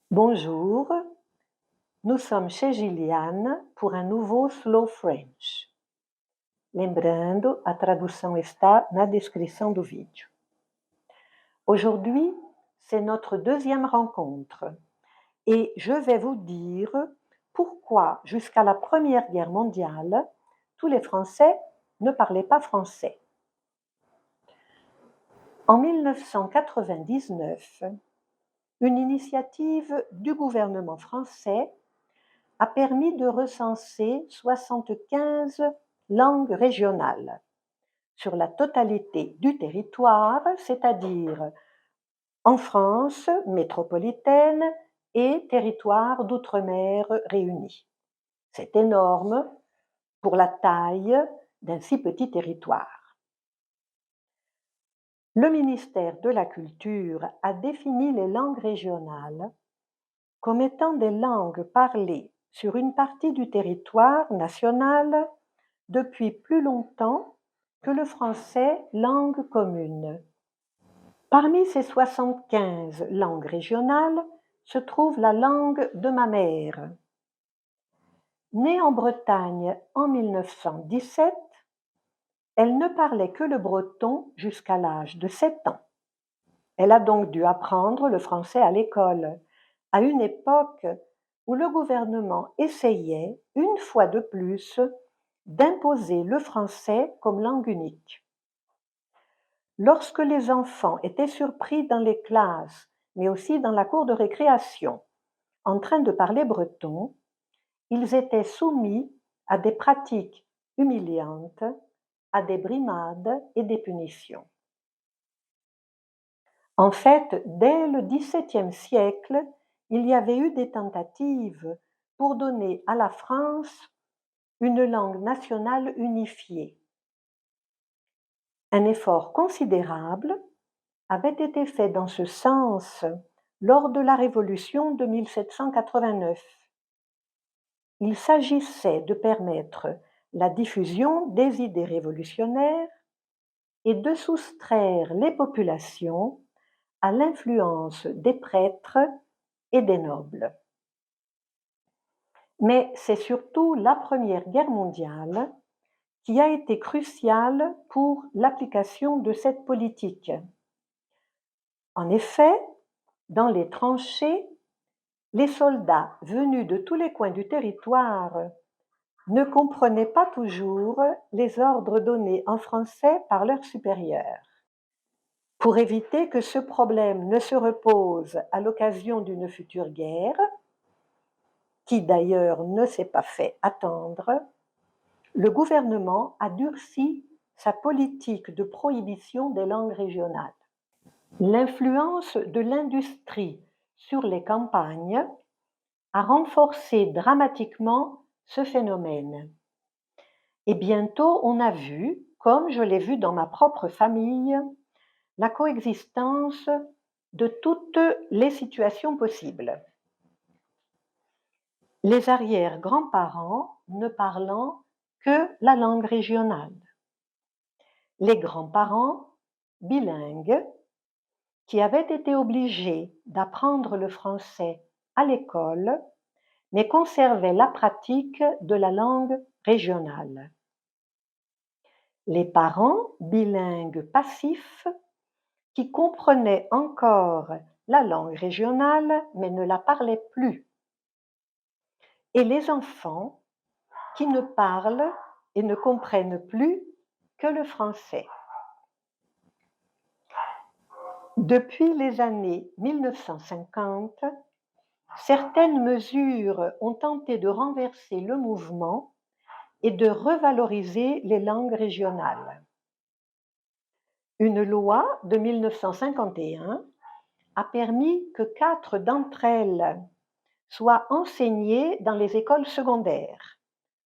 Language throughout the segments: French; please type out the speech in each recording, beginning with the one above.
Bonjour, nous somos chez Giliane pour un nouveau Slow French. Lembrando, a tradução está na descrição do vídeo. Aujourd'hui, c'est notre deuxième rencontre et je vais vous dire pourquoi, jusqu'à la Première Guerre mondiale, tous les Français ne parlaient pas français. En 1999, une initiative du gouvernement français a permis de recenser 75 langues régionales sur la totalité du territoire, c'est-à-dire en France métropolitaine et territoire d'outre-mer réunis. C'est énorme pour la taille d'un si petit territoire. Le ministère de la Culture a défini les langues régionales comme étant des langues parlées sur une partie du territoire national depuis plus longtemps que le français langue commune. Parmi ces 75 langues régionales se trouve la langue de ma mère. Née en Bretagne en 1917, elle ne parlait que le breton jusqu'à l'âge de 7 ans. Elle a donc dû apprendre le français à l'école, à une époque où le gouvernement essayait, une fois de plus, d'imposer le français comme langue unique. Lorsque les enfants étaient surpris dans les classes, mais aussi dans la cour de récréation, en train de parler breton, ils étaient soumis à des pratiques humiliantes, à des brimades et des punitions. En fait, dès le XVIIe siècle, il y avait eu des tentatives pour donner à la France une langue nationale unifiée. Un effort considérable avait été fait dans ce sens lors de la Révolution de 1789. Il s'agissait de permettre la diffusion des idées révolutionnaires et de soustraire les populations à l'influence des prêtres et des nobles. Mais c'est surtout la Première Guerre mondiale qui a été cruciale pour l'application de cette politique. En effet, dans les tranchées, les soldats venus de tous les coins du territoire ne comprenaient pas toujours les ordres donnés en français par leurs supérieurs. Pour éviter que ce problème ne se repose à l'occasion d'une future guerre, qui d'ailleurs ne s'est pas fait attendre, le gouvernement a durci sa politique de prohibition des langues régionales. L'influence de l'industrie sur les campagnes a renforcé dramatiquement ce phénomène. Et bientôt, on a vu, comme je l'ai vu dans ma propre famille, la coexistence de toutes les situations possibles. Les arrière-grands-parents ne parlant que la langue régionale. Les grands-parents bilingues qui avaient été obligés d'apprendre le français à l'école, mais conservaient la pratique de la langue régionale. Les parents bilingues passifs qui comprenaient encore la langue régionale, mais ne la parlaient plus. Et les enfants qui ne parlent et ne comprennent plus que le français. Depuis les années 1950, certaines mesures ont tenté de renverser le mouvement et de revaloriser les langues régionales. Une loi de 1951 a permis que 4 d'entre elles soient enseignées dans les écoles secondaires: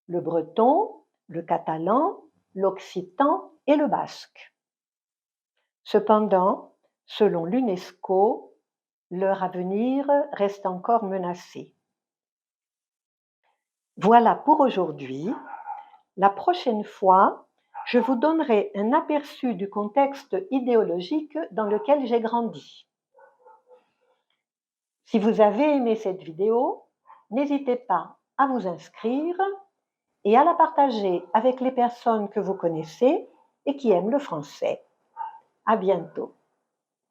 le breton, le catalan, l'occitan et le basque. Cependant, selon l'UNESCO, leur avenir reste encore menacé. Voilà pour aujourd'hui. La prochaine fois, je vous donnerai un aperçu du contexte idéologique dans lequel j'ai grandi. Si vous avez aimé cette vidéo, n'hésitez pas à vous inscrire et à la partager avec les personnes que vous connaissez et qui aiment le français. À bientôt.